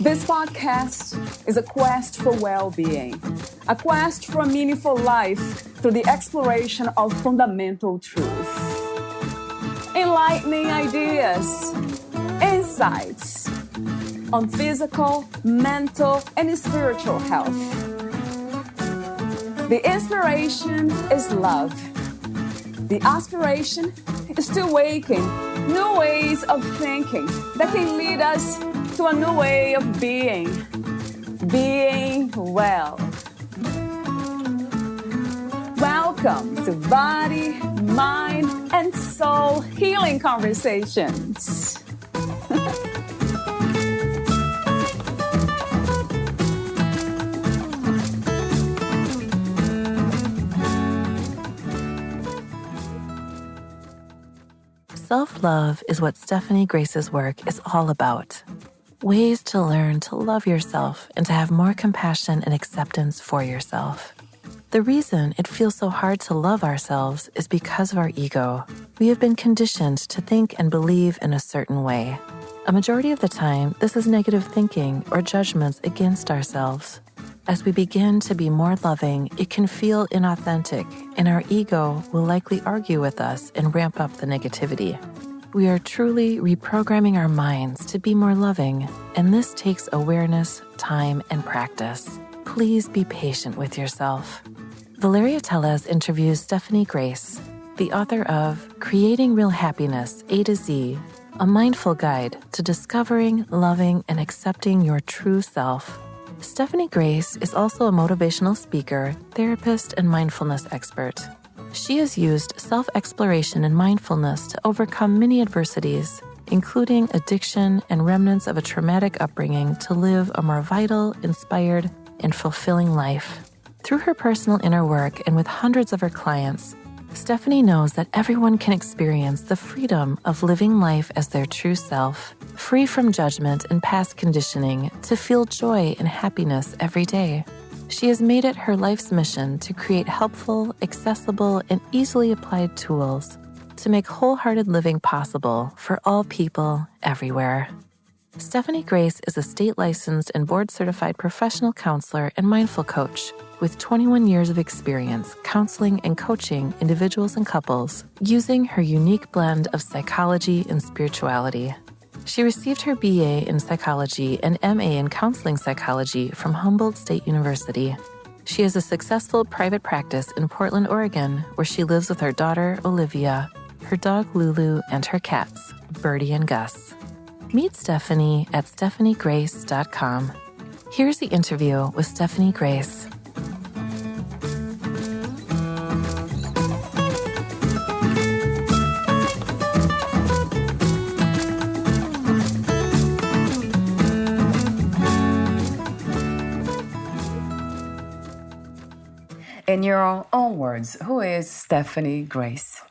This podcast is a quest for well-being, a quest for a meaningful life through the exploration of fundamental truth. Enlightening ideas, insights on physical, mental, and spiritual health. The inspiration is love. The aspiration is to awaken new ways of thinking that can lead us to a new way of being well. Welcome to Body, Mind, and Soul Healing Conversations. Self-love is what Stephani Grace's work is all about. Ways to learn to love yourself and to have more compassion and acceptance for yourself. The reason it feels so hard to love ourselves is because of our ego. We have been conditioned to think and believe in a certain way. A majority of the time, this is negative thinking or judgments against ourselves. As we begin to be more loving, it can feel inauthentic, and our ego will likely argue with us and ramp up the negativity. We are truly reprogramming our minds to be more loving, and this takes awareness, time, and practice. Please be patient with yourself. Valeria Teles interviews Stephani Grace, the author of Creating Real Happiness, A to Z, a mindful guide to discovering, loving, and accepting your true self. Stephani Grace is also a motivational speaker, therapist, and mindfulness expert. She has used self-exploration and mindfulness to overcome many adversities, including addiction and remnants of a traumatic upbringing, to live a more vital, inspired, and fulfilling life. Through her personal inner work and with hundreds of her clients, Stephani knows that everyone can experience the freedom of living life as their true self, free from judgment and past conditioning, to feel joy and happiness every day. She has made it her life's mission to create helpful, accessible, and easily applied tools to make wholehearted living possible for all people everywhere. Stephani Grace is a state-licensed and board-certified professional counselor and mindful coach with 21 years of experience counseling and coaching individuals and couples using her unique blend of psychology and spirituality. She received her BA in psychology and MA in counseling psychology from Humboldt State University. She has a successful private practice in Portland, Oregon, where she lives with her daughter, Olivia, her dog, Lulu, and her cats, Birdie and Gus. Meet Stephani at stephanigrace.com. Here's the interview with Stephani Grace. In your own words, who is Stephani Grace?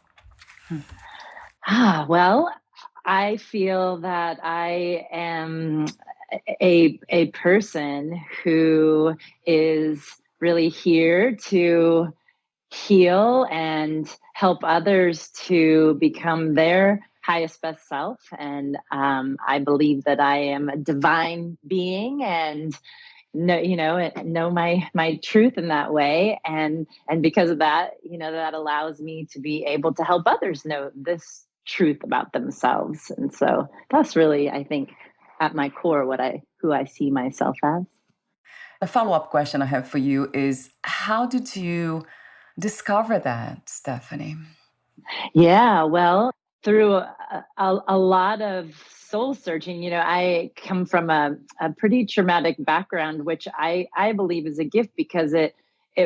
Well, I feel that I am a person who is really here to heal and help others to become their highest best self. And I believe that I am a divine being and know my truth in that way. And because of that, that allows me to be able to help others know this truth about themselves. And so that's really, I think, at my core, who I see myself as. A follow-up question I have for you is, how did you discover that, Stephani? Yeah, well, through a lot of soul searching. I come from a pretty traumatic background, which I believe is a gift because it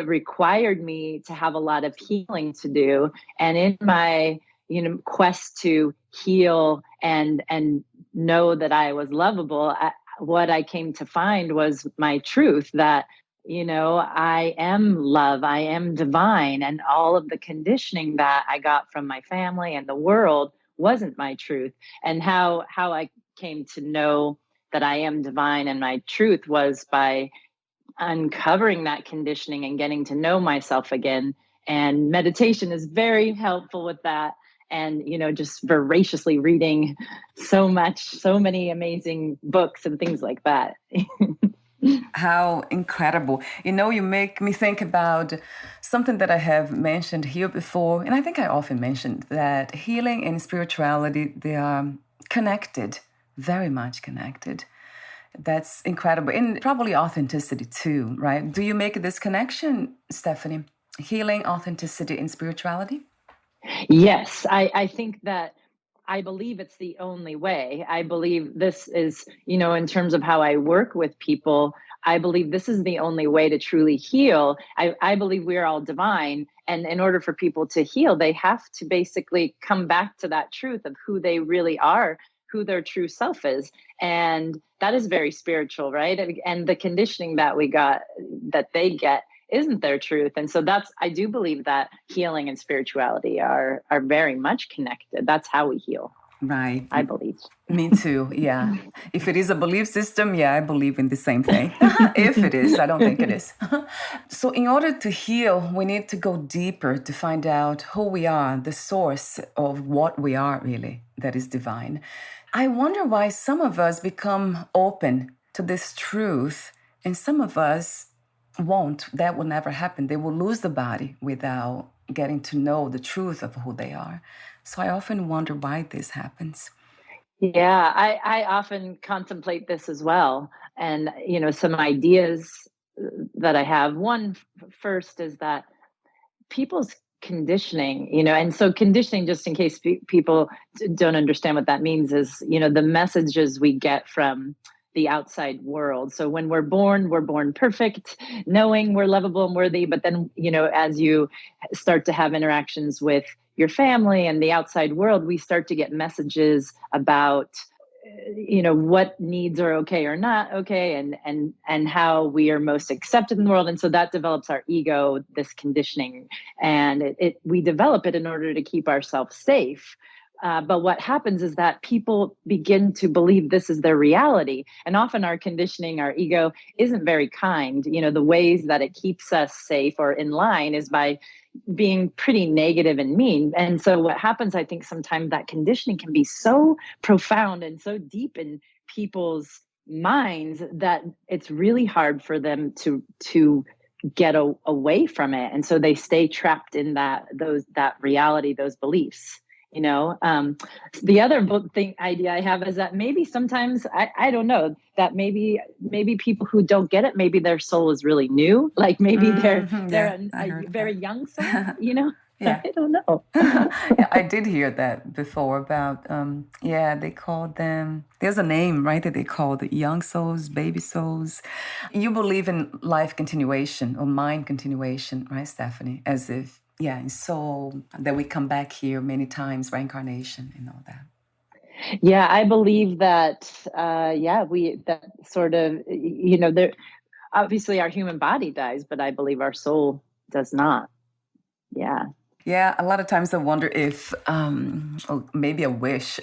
required me to have a lot of healing to do. And in my quest to heal and know that I was lovable, what I came to find was my truth, that I am love, I am divine, and all of the conditioning that I got from my family and the world wasn't my truth. And how I came to know that I am divine and my truth was by uncovering that conditioning and getting to know myself again. And meditation is very helpful with that. and, just voraciously reading so many amazing books and things like that. How incredible. You make me think about something that I have mentioned here before, and I think I often mentioned that healing and spirituality, they are connected, very much connected. That's incredible. And probably authenticity too, right? Do you make this connection, Stephani? Healing, authenticity, and spirituality? Yes, I think that I believe it's the only way. I believe this is, in terms of how I work with people, I believe this is the only way to truly heal. I believe we are all divine. And in order for people to heal, they have to basically come back to that truth of who they really are, who their true self is. And that is very spiritual, right? And the conditioning that they get isn't their truth. And so I do believe that healing and spirituality are very much connected. That's how we heal. Right. I believe. Me too. Yeah. If it is a belief system, yeah, I believe in the same thing. If it is, I don't think it is. So in order to heal, we need to go deeper to find out who we are, the source of what we are really, that is divine. I wonder why some of us become open to this truth and some of us won't. That will never happen. They will lose the body without getting to know the truth of who they are. So I often wonder why this happens. Yeah, I often contemplate this as well. And, some ideas that I have. One first is that people's conditioning, and so conditioning, just in case people don't understand what that means, is, the messages we get from the outside world. So when we're born perfect, knowing we're lovable and worthy. But then, as you start to have interactions with your family and the outside world, we start to get messages about, what needs are okay or not okay, and how we are most accepted in the world. And so that develops our ego, this conditioning, and we develop it in order to keep ourselves safe. But what happens is that people begin to believe this is their reality. And often our conditioning, our ego, isn't very kind. The ways that it keeps us safe or in line is by being pretty negative and mean. And so what happens, I think sometimes that conditioning can be so profound and so deep in people's minds that it's really hard for them to get away from it. And so they stay trapped in that reality, those beliefs. The other idea I have is that maybe sometimes I don't know, that maybe people who don't get it, maybe their soul is really new, like maybe they're a very young soul. Yeah. I don't know. Yeah, I did hear that before about they call them, there's a name, right, that they call the young souls, baby souls. You believe in life continuation or mind continuation, right, Stephani? As if and so that we come back here many times, reincarnation and all that. Yeah, I believe that, that sort of, there, obviously our human body dies, but I believe our soul does not. Yeah. Yeah, a lot of times I wonder if, maybe a wish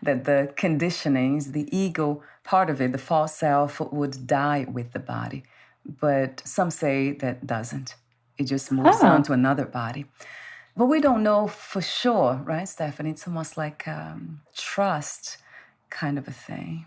that the conditionings, the ego part of it, the false self would die with the body. But some say that doesn't. It just moves on to another body. But we don't know for sure, right, Stephani? It's almost like trust kind of a thing.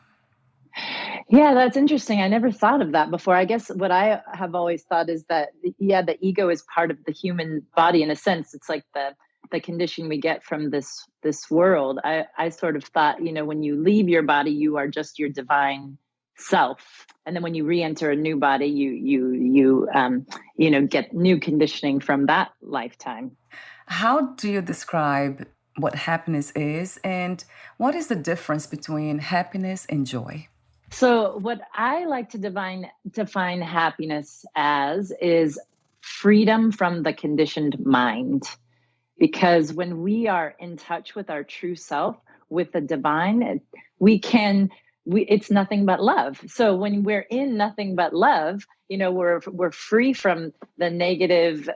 Yeah, that's interesting. I never thought of that before. I guess what I have always thought is that, the ego is part of the human body in a sense. It's like the condition we get from this world. I sort of thought, when you leave your body, you are just your divine self, and then when you re-enter a new body, you get new conditioning from that lifetime. How do you describe what happiness is, and what is the difference between happiness and joy? So what I like to define happiness as is freedom from the conditioned mind. Because when we are in touch with our true self, with the divine, it's nothing but love. So when we're in nothing but love, we're free from the negative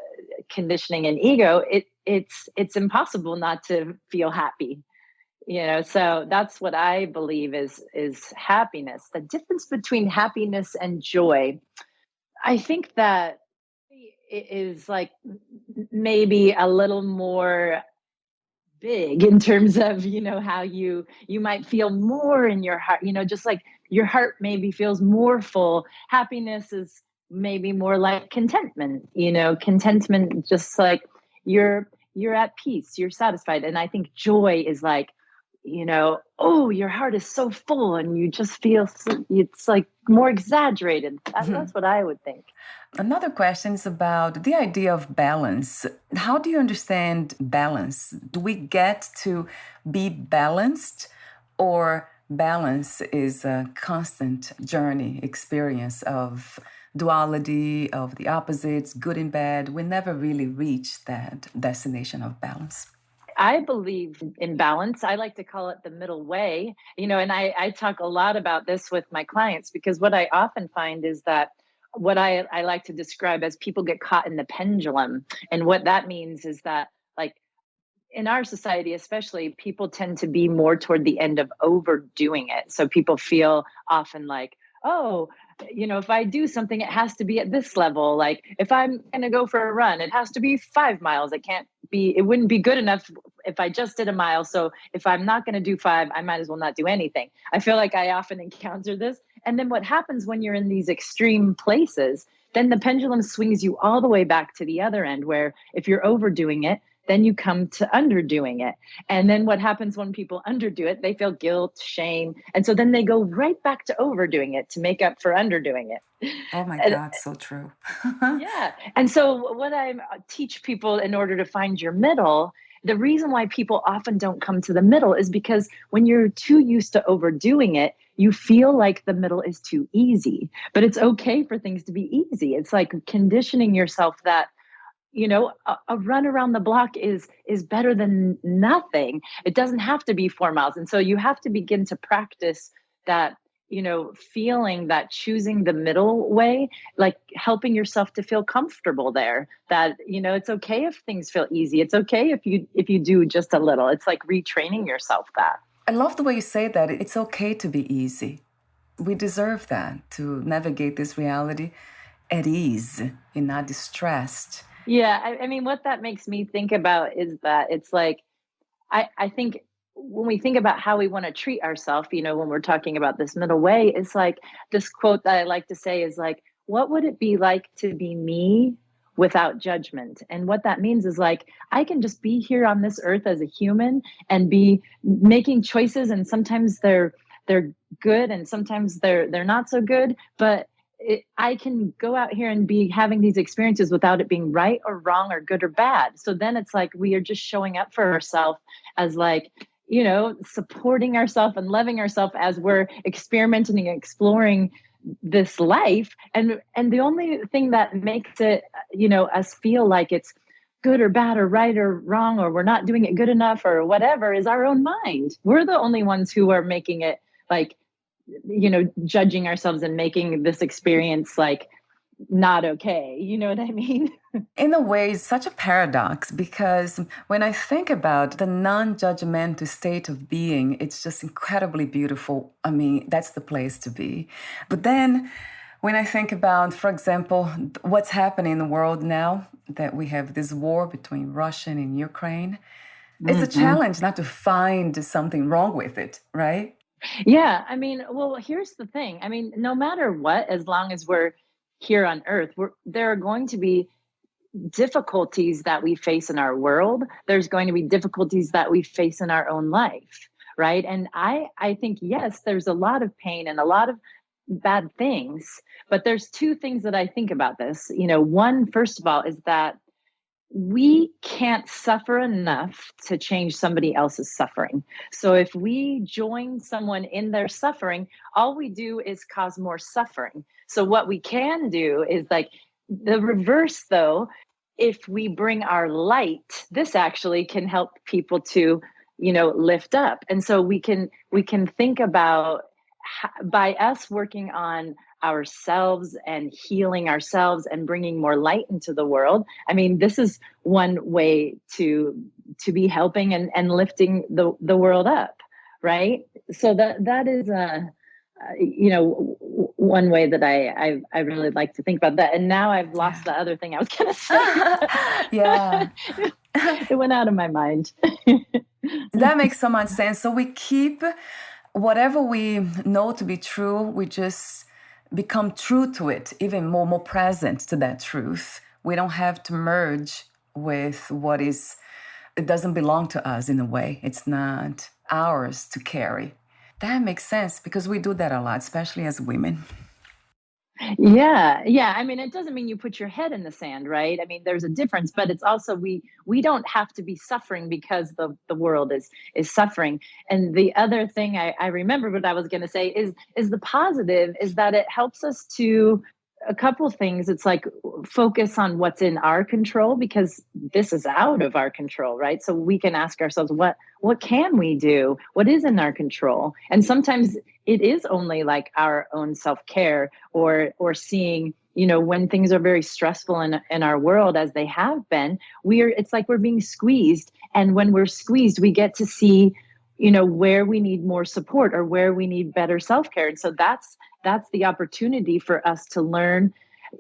conditioning and ego. It's impossible not to feel happy. So that's what I believe is happiness. The difference between happiness and joy, I think that it is like maybe a little more big in terms of, how you might feel more in your heart, just like your heart maybe feels more full. Happiness is maybe more like contentment, contentment, just like you're at peace, you're satisfied. And I think joy is like, oh, your heart is so full and you just feel it's like more exaggerated. That's what I would think. Another question is about the idea of balance. How do you understand balance? Do we get to be balanced, or balance is a constant journey, experience of duality, of the opposites, good and bad? We never really reach that destination of balance. I believe in balance. I like to call it the middle way, and I talk a lot about this with my clients, because what I often find is that what I like to describe as people get caught in the pendulum. And what that means is that, like, in our society, especially, people tend to be more toward the end of overdoing it. So people feel often like, oh, if I do something, it has to be at this level. Like if I'm going to go for a run, it has to be 5 miles. It wouldn't be good enough if I just did a mile. So if I'm not going to do 5, I might as well not do anything. I feel like I often encounter this. And then what happens when you're in these extreme places, then the pendulum swings you all the way back to the other end, where if you're overdoing it, then you come to underdoing it. And then what happens when people underdo it? They feel guilt, shame. And so then they go right back to overdoing it to make up for underdoing it. Oh my God, so true. Yeah. And so what I teach people, in order to find your middle, the reason why people often don't come to the middle is because when you're too used to overdoing it, you feel like the middle is too easy. But it's okay for things to be easy. It's like conditioning yourself that, a run around the block is better than nothing. It doesn't have to be 4 miles. And so you have to begin to practice that, feeling that, choosing the middle way, like helping yourself to feel comfortable there, that, it's okay if things feel easy. It's okay if you do just a little. It's like retraining yourself that. I love the way you say that. It's okay to be easy. We deserve that, to navigate this reality at ease and not distressed. Yeah, I mean, what that makes me think about is that it's like, I think when we think about how we want to treat ourselves, when we're talking about this middle way, it's like this quote that I like to say is like, what would it be like to be me without judgment? And what that means is like, I can just be here on this earth as a human and be making choices. And sometimes they're good and sometimes they're not so good, but I can go out here and be having these experiences without it being right or wrong or good or bad. So then it's like we are just showing up for ourselves as like, supporting ourselves and loving ourselves as we're experimenting and exploring this life. And the only thing that makes it, us feel like it's good or bad or right or wrong, or we're not doing it good enough or whatever, is our own mind. We're the only ones who are making it like, judging ourselves and making this experience like not okay. You know what I mean? In a way, it's such a paradox, because when I think about the non-judgmental state of being, it's just incredibly beautiful. I mean, that's the place to be. But then when I think about, for example, what's happening in the world now, that we have this war between Russia and Ukraine, it's a challenge not to find something wrong with it, right? Yeah. I mean, well, here's the thing. I mean, no matter what, as long as we're here on earth, there are going to be difficulties that we face in our world. There's going to be difficulties that we face in our own life. Right. And I think, yes, there's a lot of pain and a lot of bad things, but there's two things that I think about this. One, first of all, is that we can't suffer enough to change somebody else's suffering. So if we join someone in their suffering, all we do is cause more suffering. So what we can do is like the reverse, though. If we bring our light, this actually can help people to, lift up. And so we can think about by us working on ourselves and healing ourselves and bringing more light into the world. I mean, this is one way to be helping and lifting the world up, right? So that is one way that I really like to think about that. And now I've lost the other thing I was going to say. Yeah. It went out of my mind. That makes so much sense. So we keep whatever we know to be true, we just become true to it, even more present to that truth. We don't have to merge with what is, it doesn't belong to us in a way. It's not ours to carry. That makes sense because we do that a lot, especially as women. Yeah, yeah. I mean, it doesn't mean you put your head in the sand, right? I mean, there's a difference, but it's also we don't have to be suffering because the world is suffering. And the other thing I remember what I was going to say is the positive is that it helps us to a couple of things. It's like focus on what's in our control because this is out of our control, right? So we can ask ourselves what can we do? What is in our control? And sometimes it is only like our own self-care or seeing, when things are very stressful in our world as they have been, it's like we're being squeezed. And when we're squeezed, we get to see, where we need more support or where we need better self-care. And so that's the opportunity for us to learn,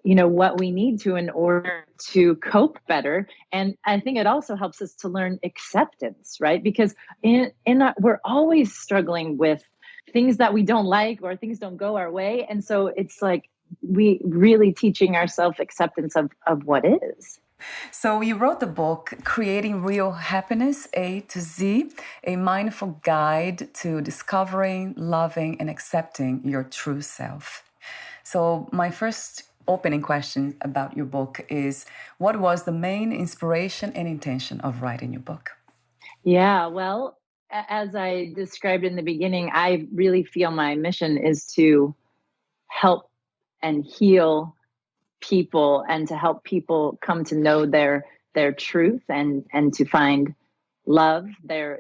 what we need to in order to cope better. And I think it also helps us to learn acceptance, right? Because we're always struggling with things that we don't like or things don't go our way. And so it's like we really teaching ourselves acceptance of what is. So you wrote the book, Creating Real Happiness, A to Z, a mindful guide to discovering, loving, and accepting your true self. So my first opening question about your book is, what was the main inspiration and intention of writing your book? Yeah, well, as I described in the beginning, I really feel my mission is to help and heal people and to help people come to know their truth and to find love. Their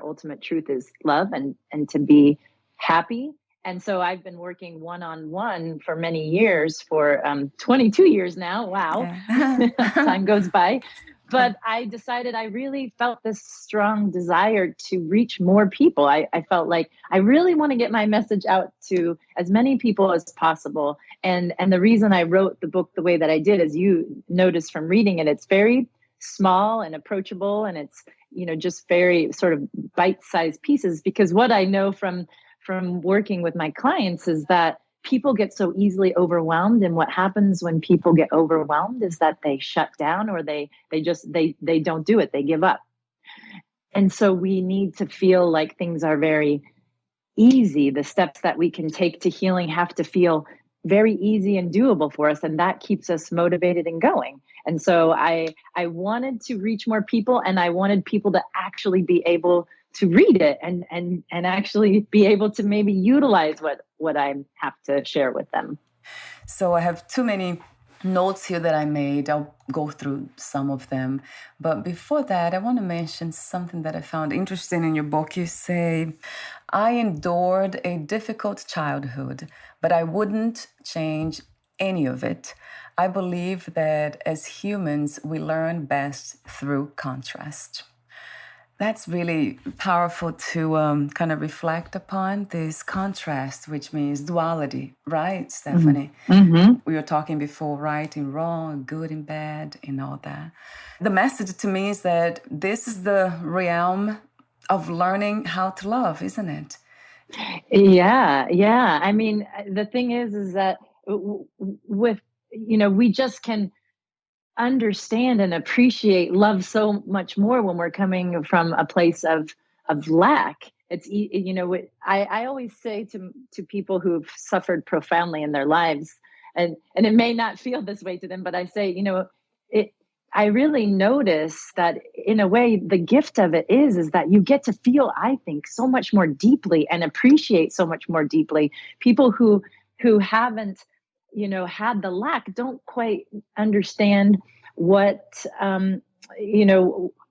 ultimate truth is love and to be happy. And so I've been working one-on-one for many years, for 22 years now. Wow. Yeah. Time goes by. But I decided I really felt this strong desire to reach more people. I felt like I really want to get my message out to as many people as possible. And the reason I wrote the book the way that I did, as you noticed from reading it, it's very small and approachable, and it's, just very sort of bite-sized pieces. Because what I know from working with my clients is that people get so easily overwhelmed, and what happens when people get overwhelmed is that they shut down or they don't do it, they give up. And so we need to feel like things are very easy. The steps that we can take to healing have to feel very easy and doable for us, and that keeps us motivated and going. And so I wanted to reach more people, and I wanted people to actually be able to read it and actually be able to maybe utilize what I have to share with them. So I have too many notes here that I made. I'll go through some of them. But before that, I want to mention something that I found interesting in your book. You say, I endured a difficult childhood, but I wouldn't change any of it. I believe that as humans, we learn best through contrast. That's really powerful to kind of reflect upon this contrast, which means duality, right, Stephani? Mm-hmm. We were talking before, right and wrong, good and bad, and all that. The message to me is that this is the realm of learning how to love, isn't it? Yeah. I mean, the thing is that with, we just can understand and appreciate love so much more when we're coming from a place of lack. It's I always say to people who've suffered profoundly in their lives, and it may not feel this way to them, but I say, I really notice that in a way the gift of it is that you get to feel, I think, so much more deeply and appreciate so much more deeply. People who haven't had the lack don't quite understand what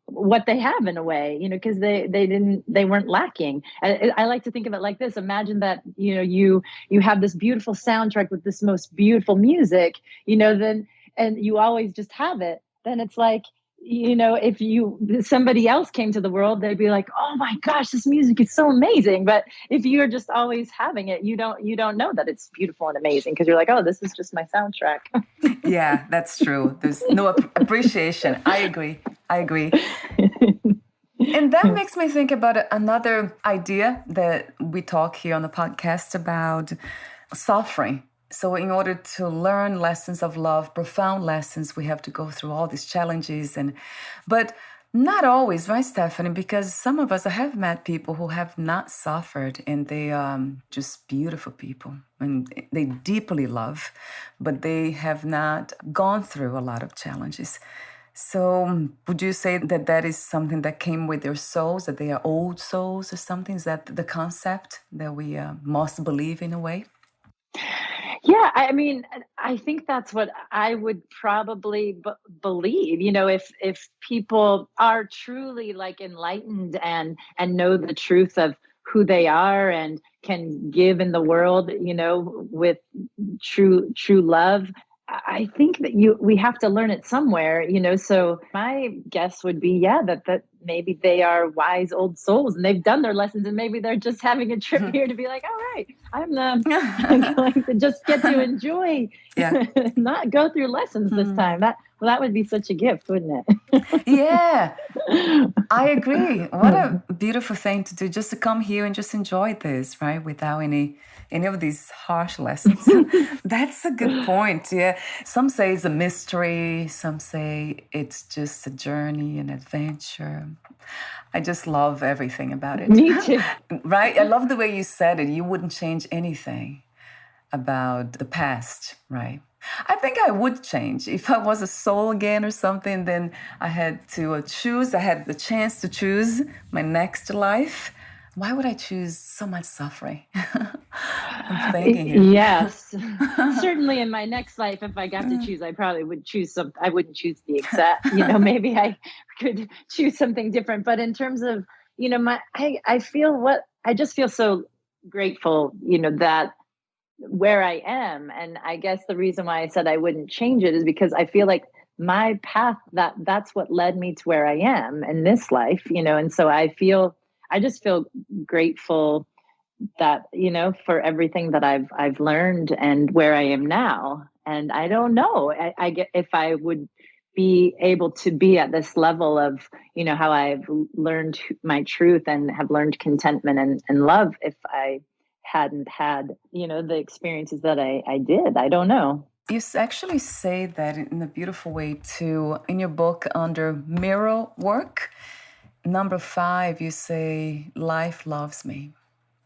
what they have in a way, because they weren't lacking. I like to think of it like this. Imagine that you have this beautiful soundtrack with this most beautiful music, then, and you always just have it. Then it's like, if somebody else came to the world, they'd be like, oh my gosh, this music is so amazing. But if you're just always having it, you don't know that it's beautiful and amazing, because you're like, oh, this is just my soundtrack. Yeah, that's true. There's no appreciation. I agree. And that makes me think about another idea that we talk here on the podcast about suffering. So in order to learn lessons of love, profound lessons, we have to go through all these challenges. But not always, right, Stephanie? Because some of us have met people who have not suffered, and they are just beautiful people, and they deeply love, but they have not gone through a lot of challenges. So would you say that that is something that came with their souls, that they are old souls or something? Is that the concept that we must believe in a way? Yeah, I mean, I think that's what I would probably believe. If people are truly like enlightened and know the truth of who they are and can give in the world, with true love. I think that we have to learn it somewhere, so my guess would be, yeah, that maybe they are wise old souls and they've done their lessons, and maybe they're just having a trip here to be like, all right, I'm going to just get to enjoy, Yeah. not go through lessons this time. That would be such a gift, wouldn't it? Yeah, I agree. What a beautiful thing to do, just to come here and just enjoy this, right? Without any of these harsh lessons. That's a good point. Yeah. Some say it's a mystery. Some say it's just a journey, an adventure. I just love everything about it. Me too. Right? I love the way you said it. You wouldn't change anything about the past, right? I think I would change. If I was a soul again or something, then I had to choose. I had the chance to choose my next life. Why would I choose so much suffering? I'm thinking here. Yes. Certainly in my next life, if I got to choose, I probably would choose I wouldn't choose the exact, maybe I could choose something different. But in terms of, I just feel so grateful, that where I am. And I guess the reason why I said I wouldn't change it is because I feel like my path, that's what led me to where I am in this life, and so I just feel grateful that, for everything that I've learned and where I am now. And I don't know, I get if I would be able to be at this level of, how I've learned my truth and have learned contentment and love if I hadn't had, the experiences that I did. I don't know. You actually say that in a beautiful way too. In your book, under mirror work, number 5, you say, life loves me.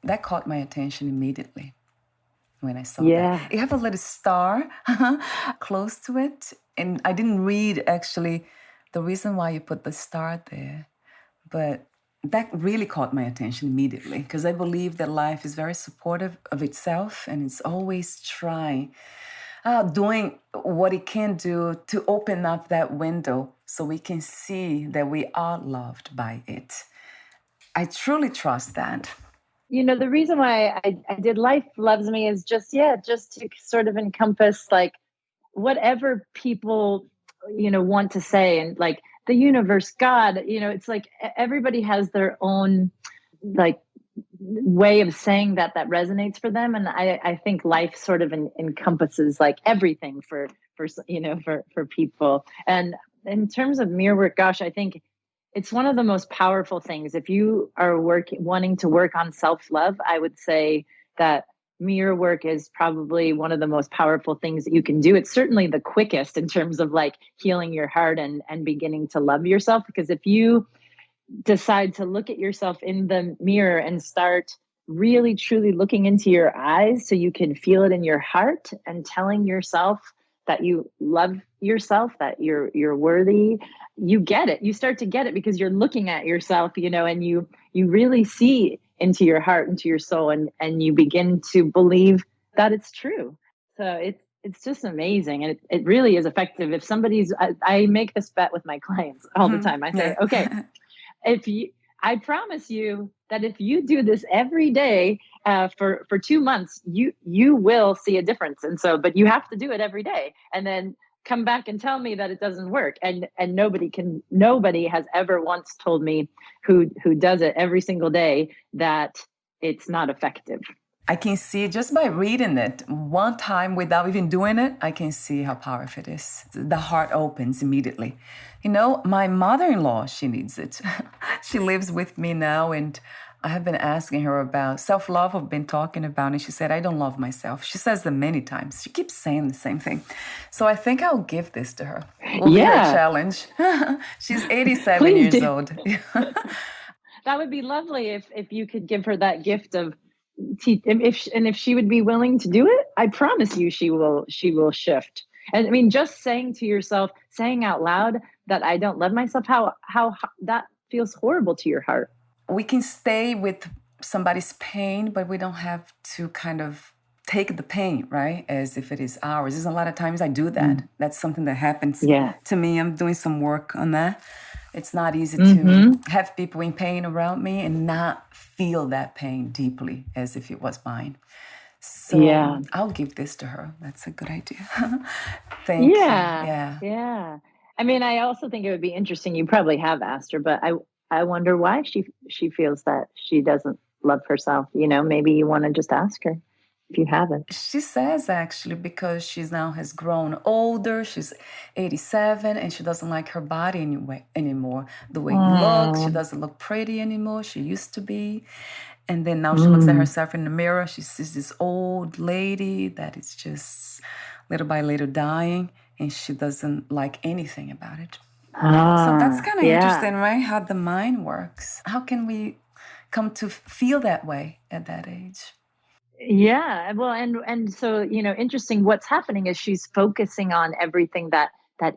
That caught my attention immediately when I saw that. You have a little star close to it. And I didn't read actually the reason why you put the star there, but that really caught my attention immediately, because I believe that life is very supportive of itself and it's always trying, doing what it can do to open up that window so we can see that we are loved by it. I truly trust that. The reason why I did Life Loves Me is just to sort of encompass like whatever people, want to say, and like the universe, God, it's like everybody has their own like way of saying that resonates for them. And I think life sort of encompasses like everything for people. And in terms of mirror work, gosh, I think it's one of the most powerful things. If you are wanting to work on self-love, I would say that mirror work is probably one of the most powerful things that you can do. It's certainly the quickest in terms of like healing your heart and beginning to love yourself. Because if you decide to look at yourself in the mirror and start really truly looking into your eyes so you can feel it in your heart and telling yourself that you love yourself, that you're worthy, you get it. You start to get it because you're looking at yourself, and you really see into your heart, into your soul, and you begin to believe that it's true. So it's just amazing. And it really is effective. If I make this bet with my clients all the time. I say, okay, I promise you that if you do this every day for 2 months, you will see a difference. And so, but you have to do it every day, and then come back and tell me that it doesn't work. And nobody has ever once told me who does it every single day that it's not effective. I can see just by reading it one time without even doing it, I can see how powerful it is. The heart opens immediately. You know, my mother-in-law, she needs it. She lives with me now, and I have been asking her about self-love. I've been talking about, and she said, I don't love myself. She says that many times. She keeps saying the same thing. So I think I'll give this to her. It will be her challenge. She's 87 Please years do. old. That would be lovely if you could give her that gift of if she would be willing to do it. I promise you she will shift. And I mean, just saying to yourself, saying out loud that I don't love myself, how that feels horrible to your heart. We can stay with somebody's pain, but we don't have to kind of take the pain, right? As if it is ours. There's a lot of times I do that. That's something that happens to me. I'm doing some work on that. It's not easy to have people in pain around me and not feel that pain deeply as if it was mine. So I'll give this to her. That's a good idea. Thank you. Yeah. I mean, I also think it would be interesting. You probably have asked her, but I wonder why she feels that she doesn't love herself. You know, maybe you want to just ask her if you haven't. She says actually because she now has grown older. She's 87 and she doesn't like her body anymore. The way it looks, she doesn't look pretty anymore. She used to be. And then now she looks at herself in the mirror. She sees this old lady that is just little by little dying, and she doesn't like anything about it. So that's kind of interesting, right? How the mind works. How can we come to feel that way at that age? Yeah, well, and so, you know, interesting. What's happening is she's focusing on everything that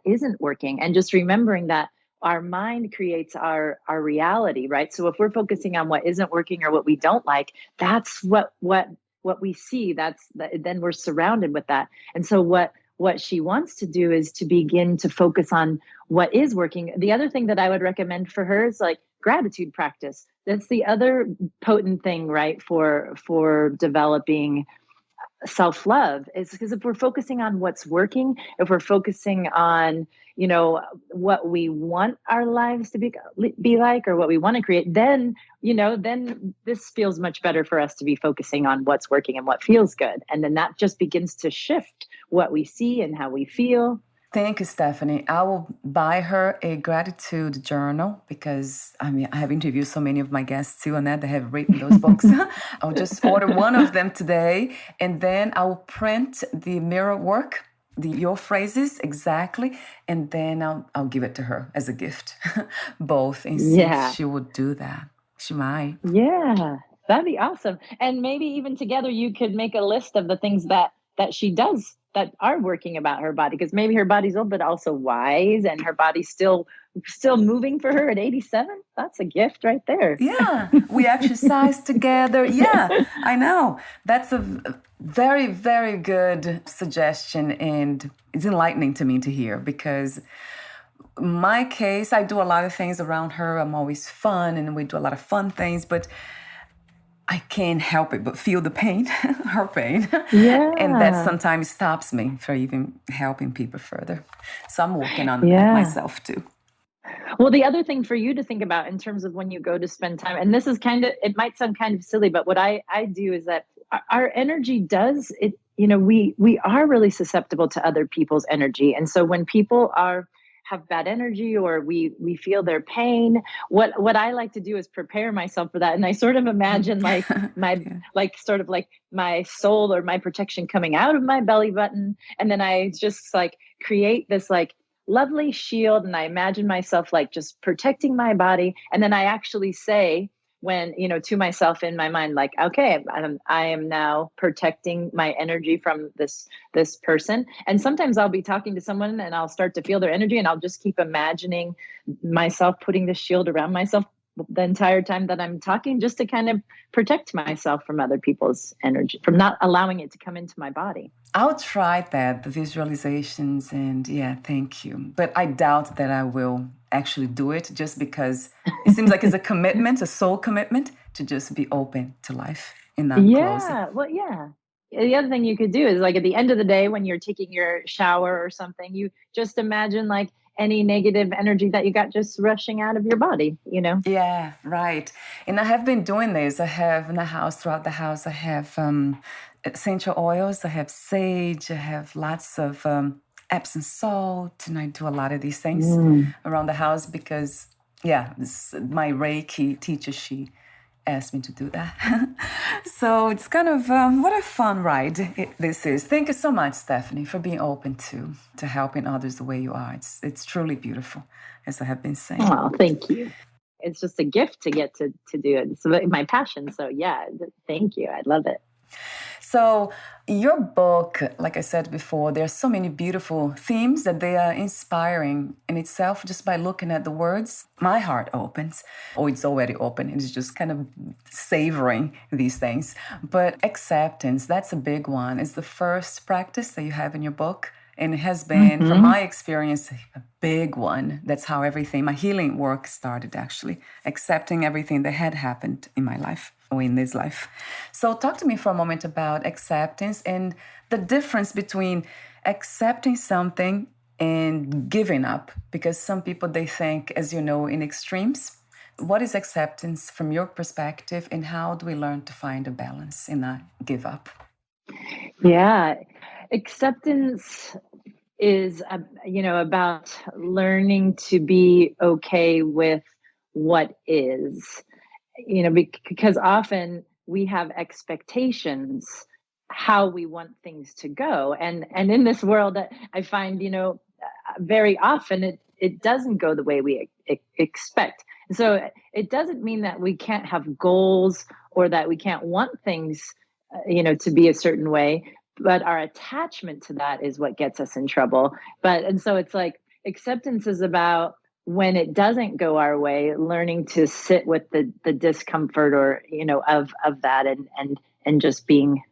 isn't working, and just remembering that our mind creates our reality, right? So if we're focusing on what isn't working or what we don't like, that's what we see. Then we're surrounded with that. And so what she wants to do is to begin to focus on what is working. The other thing that I would recommend for her is like gratitude practice. That's the other potent thing, right? For developing self-love, is because if we're focusing on what's working, if we're focusing on, you know, what we want our lives to be like, or what we want to create, then, you know, then this feels much better for us to be focusing on what's working and what feels good. And then that just begins to shift what we see and how we feel. Thank you, Stephanie. I will buy her a gratitude journal because, I mean, I have interviewed so many of my guests too on that. They have written those books. I'll just order one of them today, and then I will print the mirror work, your phrases exactly, and then I'll give it to her as a gift, both, and see if she would do that. She might. Yeah, that'd be awesome. And maybe even together you could make a list of the things that she does that are working about her body, because maybe her body's old but also wise, and her body's still moving for her at 87. That's a gift right there. Yeah, we exercise together. Yeah, I know. That's a very, very good suggestion, and it's enlightening to me to hear, because my case, I do a lot of things around her. I'm always fun, and we do a lot of fun things, but I can't help it but feel the pain, her pain. Yeah. And that sometimes stops me from even helping people further. So I'm working on that myself too. Well, the other thing for you to think about in terms of when you go to spend time, and this is it might sound kind of silly, but what I do is that our energy does it, you know, we are really susceptible to other people's energy. And so when people have bad energy, or we feel their pain, what I like to do is prepare myself for that. And I sort of imagine like sort of like my soul or my protection coming out of my belly button. And then I just like create this like lovely shield. And I imagine myself like just protecting my body. And then I actually say, when, you know, to myself in my mind, like, okay, I am now protecting my energy from this person. And sometimes I'll be talking to someone and I'll start to feel their energy, and I'll just keep imagining myself putting this shield around myself the entire time that I'm talking, just to kind of protect myself from other people's energy, from not allowing it to come into my body. I'll try that, the visualizations, and thank you. But I doubt that I will actually do it, just because it seems like it's a commitment, a soul commitment, to just be open to life and not close it. Well, yeah. The other thing you could do is, like, at the end of the day, when you're taking your shower or something, you just imagine like any negative energy that you got just rushing out of your body, you know? Yeah, right. And I have been doing this. I have in the house, throughout the house, I have essential oils, I have sage, I have lots of Epsom salt, and I do a lot of these things around the house because, yeah, my Reiki teacher, she asked me to do that. So it's kind of what a fun ride this is. Thank you so much, Stephani, for being open to helping others the way you are. It's truly beautiful, as I have been saying. Oh, thank you. It's just a gift to get to do it. It's my passion. So yeah, thank you. I love it. So your book, like I said before, there are so many beautiful themes that they are inspiring in itself. Just by looking at the words, my heart opens. Oh, it's already open. It's just kind of savoring these things. But acceptance, that's a big one. It's the first practice that you have in your book. And it has been, from my experience, a big one. That's how everything, my healing work started, actually. Accepting everything that had happened in my life, or in this life. So talk to me for a moment about acceptance and the difference between accepting something and giving up. Because some people, they think, as you know, in extremes. What is acceptance from your perspective, and how do we learn to find a balance in a give up? Yeah, acceptance is, about learning to be okay with what is, because often we have expectations how we want things to go. And in this world, I find, very often it doesn't go the way we expect. So it doesn't mean that we can't have goals or that we can't want things, to be a certain way, but our attachment to that is what gets us in trouble. And so it's like acceptance is about when it doesn't go our way, learning to sit with the discomfort or, of that and just being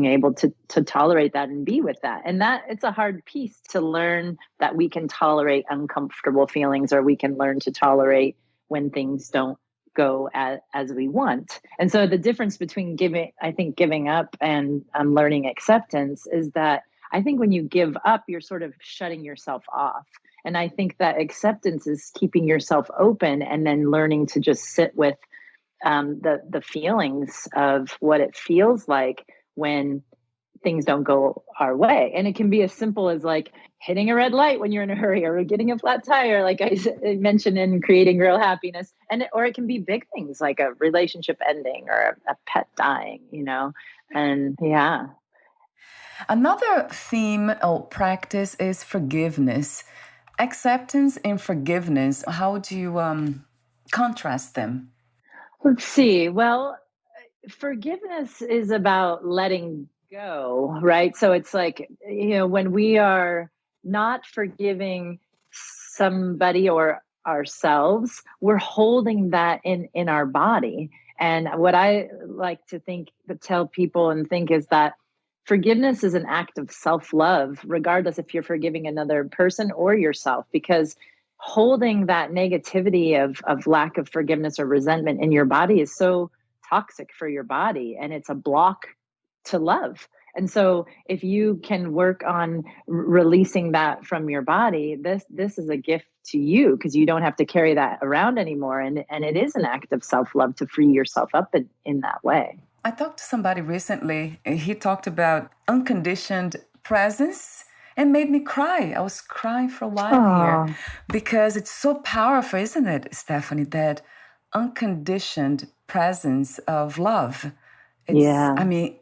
able to tolerate that and be with that. And that it's a hard piece to learn, that we can tolerate uncomfortable feelings, or we can learn to tolerate when things don't go as we want. And so the difference between giving up and learning acceptance is that I think when you give up, you're sort of shutting yourself off. And I think that acceptance is keeping yourself open and then learning to just sit with the feelings of what it feels like when things don't go our way. And it can be as simple as like hitting a red light when you're in a hurry, or getting a flat tire, like I mentioned in Creating Real Happiness. Or it can be big things like a relationship ending or a pet dying, and yeah. Another theme or practice is forgiveness. Acceptance and forgiveness, how do you contrast them? Let's see. Well, forgiveness is about letting go, right? So it's like, when we are not forgiving somebody or ourselves, we're holding that in our body. And what I like to tell people and think is that forgiveness is an act of self-love, regardless if you're forgiving another person or yourself, because holding that negativity of lack of forgiveness or resentment in your body is so toxic for your body, and it's a block to love. And so if you can work on releasing that from your body, this is a gift to you, because you don't have to carry that around anymore. And it is an act of self-love to free yourself up in that way. I talked to somebody recently, and he talked about unconditioned presence and made me cry. I was crying for a while here because it's so powerful, isn't it, Stephani, that unconditioned presence of love. I mean,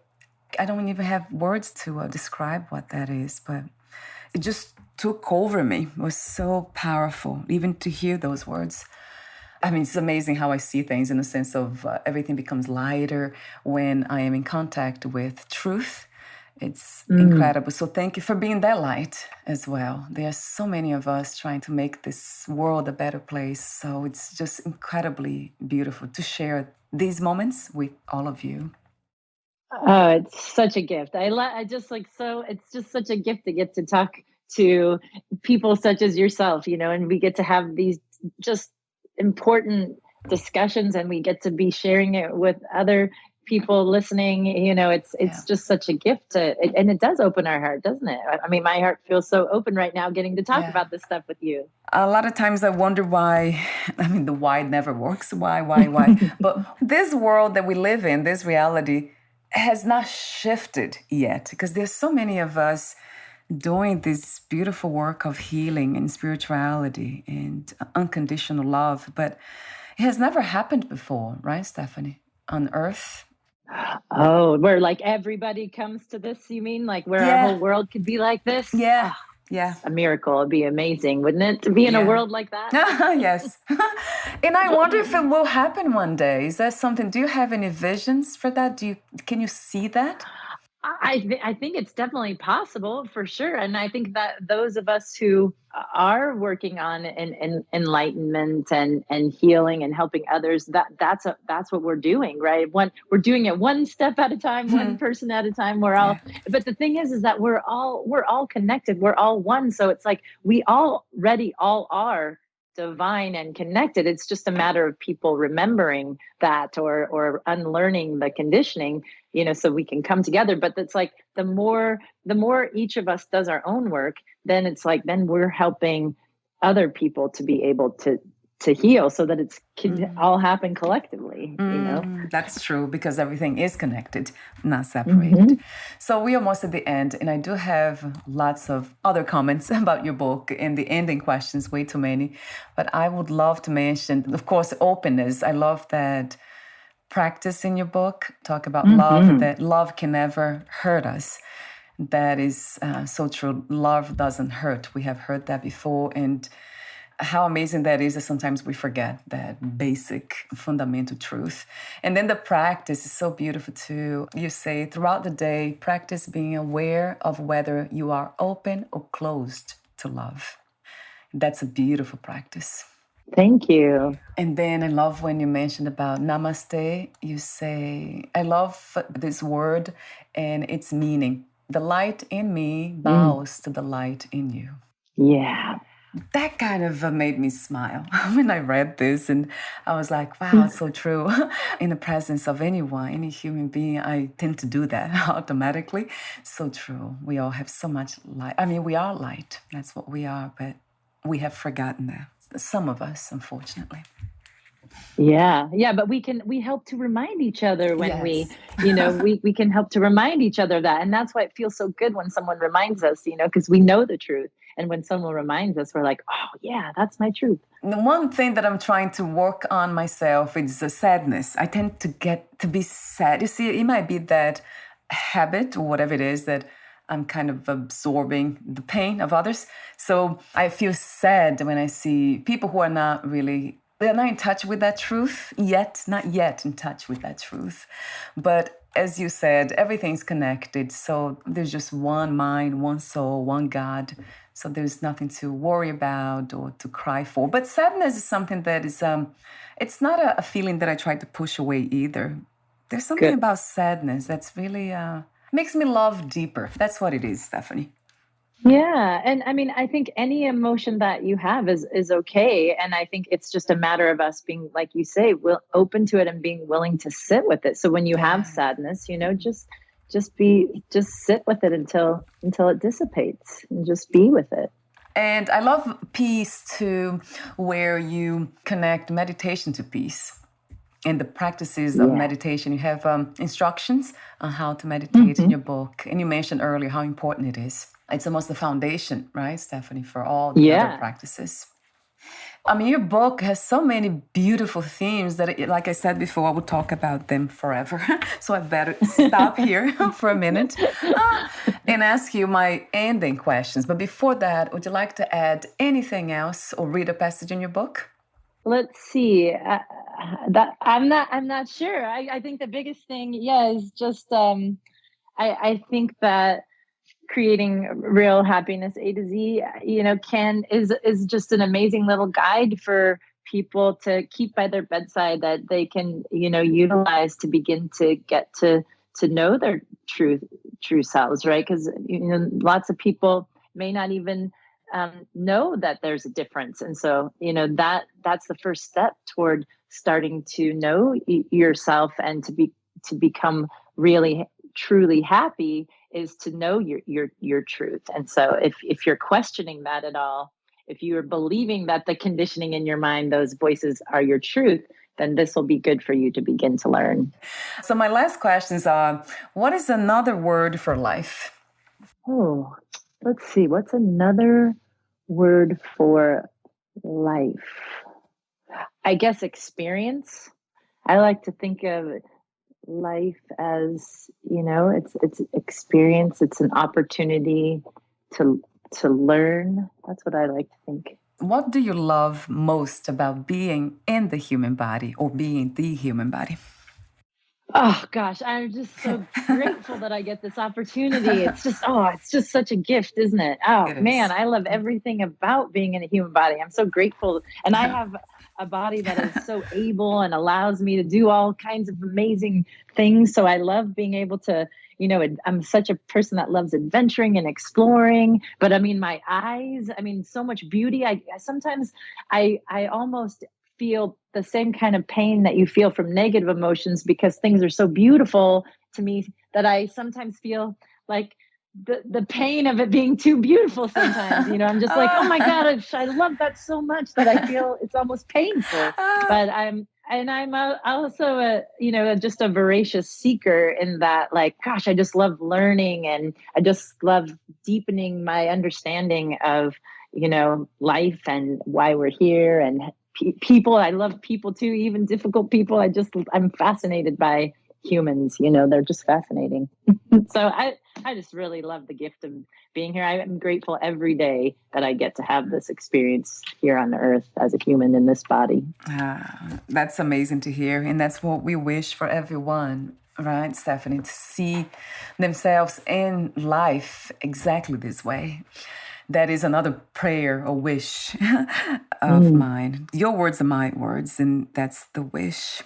I don't even have words to describe what that is, but it just took over me. It was so powerful, even to hear those words. I mean, it's amazing how I see things in the sense of everything becomes lighter when I am in contact with truth. It's incredible. So thank you for being that light as well. There are so many of us trying to make this world a better place. So it's just incredibly beautiful to share these moments with all of you. Oh, it's such a gift. I just like, so it's just such a gift to get to talk to people such as yourself, and we get to have these just important discussions, and we get to be sharing it with other people listening, it's just such a gift and it does open our heart, doesn't it? I mean, my heart feels so open right now getting to talk about this stuff with you. A lot of times I wonder why, the why never works. Why? But this world that we live in, this reality, has not shifted yet, because there's so many of us doing this beautiful work of healing and spirituality and unconditional love. But it has never happened before, right, Stephani? On Earth. Oh, where like everybody comes to this, you mean? Like where our whole world could be like this? Yeah. Oh, yeah. A miracle. It'd be amazing, wouldn't it? To be in a world like that? Yes. And I wonder if it will happen one day. Is that something? Do you have any visions for that? Can you see that? I think it's definitely possible, for sure. And I think that those of us who are working on enlightenment and healing and helping others, that's what we're doing, right? We're doing it one step at a time, one person at a time. But the thing is that we're all connected. We're all one. So it's like we already all are divine and connected. It's just a matter of people remembering that or unlearning the conditioning, so we can come together. But it's like the more each of us does our own work, then it's like then we're helping other people to be able to heal, so that it can all happen collectively. That's true, because everything is connected, not separated. So we're almost at the end, and I do have lots of other comments about your book and the ending questions, way too many. But I would love to mention, of course, openness. I love that practice in your book. Talk about love, that love can never hurt us. That is so true. Love doesn't hurt. We have heard that before. And how amazing that is that sometimes we forget that basic fundamental truth. And then the practice is so beautiful too. You say throughout the day, practice being aware of whether you are open or closed to love. That's a beautiful practice. Thank you. And then I love when you mentioned about namaste. You say, I love this word and its meaning. The light in me bows to the light in you. Yeah. That kind of made me smile when I read this. And I was like, wow, it's so true. In the presence of anyone, any human being, I tend to do that automatically. So true. We all have so much light. We are light. That's what we are. But we have forgotten that. Some of us, unfortunately. Yeah. But we help to remind each other when we can help to remind each other that. And that's why it feels so good when someone reminds us, because we know the truth. And when someone reminds us, we're like, oh yeah, that's my truth. The one thing that I'm trying to work on myself is the sadness. I tend to get to be sad. You see, it might be that habit or whatever it is that I'm kind of absorbing the pain of others. So I feel sad when I see people who are they're not in touch with that truth yet, not yet in touch with that truth. But as you said, everything's connected. So there's just one mind, one soul, one God. So there's nothing to worry about or to cry for. But sadness is something that is, it's not a feeling that I try to push away either. There's something about sadness that's really makes me love deeper. That's what it is, Stephani. Yeah. And I think any emotion that you have is okay. And I think it's just a matter of us being, like you say, open to it and being willing to sit with it. So when you have sadness, just sit with it until it dissipates, and just be with it. And I love peace too, where you connect meditation to peace. In the practices of meditation, you have instructions on how to meditate in your book. And you mentioned earlier how important it is. It's almost the foundation, right, Stephani, for all the other practices. Your book has so many beautiful themes that, like I said before, I would talk about them forever. So I better stop here for a minute and ask you my ending questions. But before that, would you like to add anything else or read a passage in your book? Let's see. That I'm not sure. I think the biggest thing, is just I think that creating real happiness, A to Z, is just an amazing little guide for people to keep by their bedside, that they can utilize to begin to get to know their true selves, right? Because lots of people may not even know that there's a difference, and so that's the first step toward starting to know yourself and to become really truly happy is to know your truth. And so if you're questioning that at all, if you're believing that the conditioning in your mind, those voices are your truth, then this will be good for you to begin to learn. So my last questions are, what is another word for life? Oh, let's see. What's another word for life? I guess experience. I like to think of life as, it's experience. It's an opportunity to learn. That's what I like to think. What do you love most about being in the human body or being the human body? Oh gosh, I'm just so grateful that I get this opportunity. It's just such a gift, isn't it? Oh It man, is. I love everything about being in a human body. I'm so grateful. And I have a body that is so able and allows me to do all kinds of amazing things. So I love being able to, I'm such a person that loves adventuring and exploring. But I mean, my eyes, so much beauty. I sometimes I almost feel the same kind of pain that you feel from negative emotions because things are so beautiful to me that I sometimes feel like the pain of it being too beautiful sometimes. I'm just like, oh my God, I love that so much that I feel it's almost painful. But I'm also just a voracious seeker in that, like, gosh, I just love learning and I just love deepening my understanding of, life and why we're here and people. I love people too, even difficult people. I'm fascinated by humans, they're just fascinating. So I just really love the gift of being here. I am grateful every day that I get to have this experience here on earth as a human in this body. That's amazing to hear. And that's what we wish for everyone, right, Stephanie, to see themselves in life exactly this way. That is another prayer or wish of mine. Your words are my words, and that's the wish.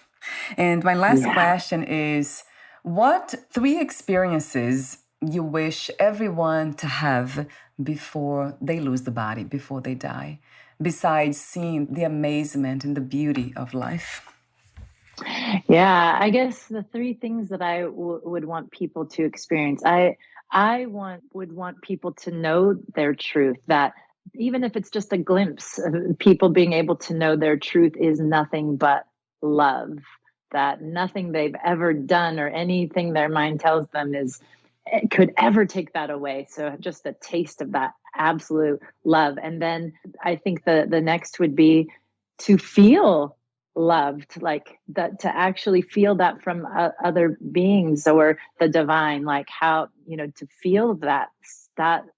And my last question is, what 3 experiences you wish everyone to have before they lose the body, before they die, besides seeing the amazement and the beauty of life? Yeah, I guess the 3 things that I would want people to experience. Would want people to know their truth, that even if it's just a glimpse of people being able to know their truth is nothing but love, that nothing they've ever done or anything their mind tells them could ever take that away. So just a taste of that absolute love. And then I think the next would be to feel loved, like that, to actually feel that from other beings or the divine, like how, to feel that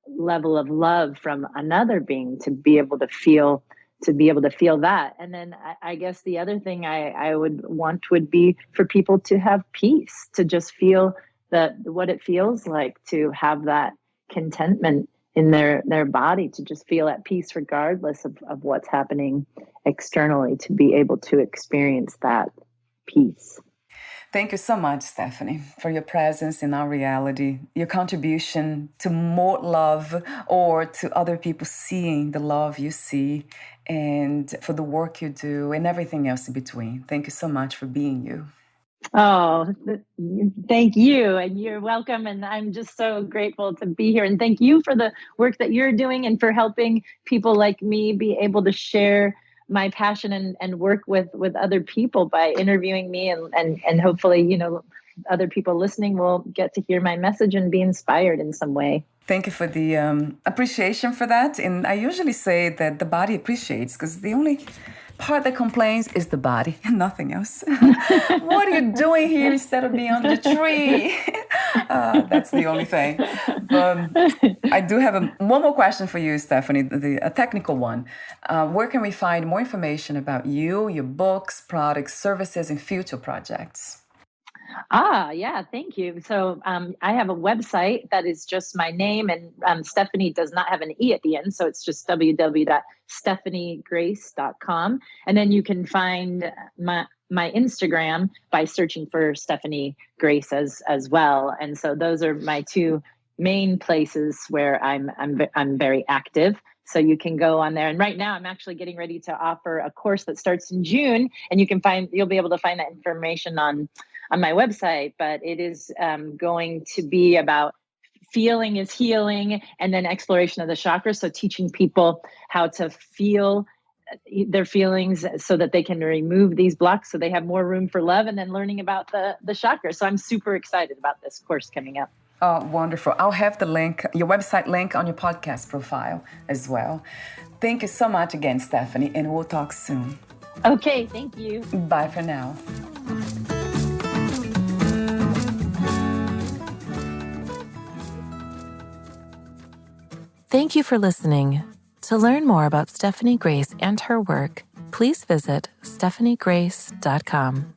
level of love from another being, to be able to feel that. And then I guess the other thing I would want would be for people to have peace, to just feel that what it feels like to have that contentment in their body, to just feel at peace regardless of what's happening externally, to be able to experience that peace. Thank you so much, Stephanie, for your presence in our reality, your contribution to more love or to other people seeing the love you see, and for the work you do and everything else in between. Thank you so much for being you. Oh, thank you. And you're welcome. And I'm just so grateful to be here. And thank you for the work that you're doing and for helping people like me be able to share my passion and work with other people by interviewing me. And hopefully, other people listening will get to hear my message and be inspired in some way. Thank you for the appreciation for that. And I usually say that the body appreciates because the only part that complains is the body and nothing else. What are you doing here instead of being under the tree? That's the only thing. I do have one more question for you, Stephanie, a technical one. Where can we find more information about you, your books, products, services, and future projects? Yeah, thank you. So I have a website that is just my name, and Stephanie does not have an E at the end. So it's just www.stephanigrace.com. And then you can find my Instagram by searching for Stephani Grace as well. And so those are my 2 main places where I'm very active. So you can go on there. And right now I'm actually getting ready to offer a course that starts in June, and you'll be able to find that information on on my website, but it is going to be about feeling is healing, and then exploration of the chakras. So teaching people how to feel their feelings so that they can remove these blocks so they have more room for love, and then learning about the chakras. So I'm super excited about this course coming up. Oh, wonderful. I'll have the link, your website link on your podcast profile as well. Thank you so much again, Stephani, and we'll talk soon. Okay, thank you. Bye for now. Thank you for listening. To learn more about Stephani Grace and her work, please visit stephanigrace.com.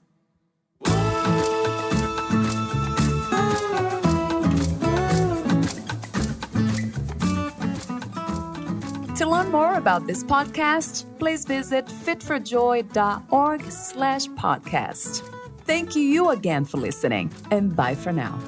To learn more about this podcast, please visit fitforjoy.org/podcast. Thank you again for listening, and bye for now.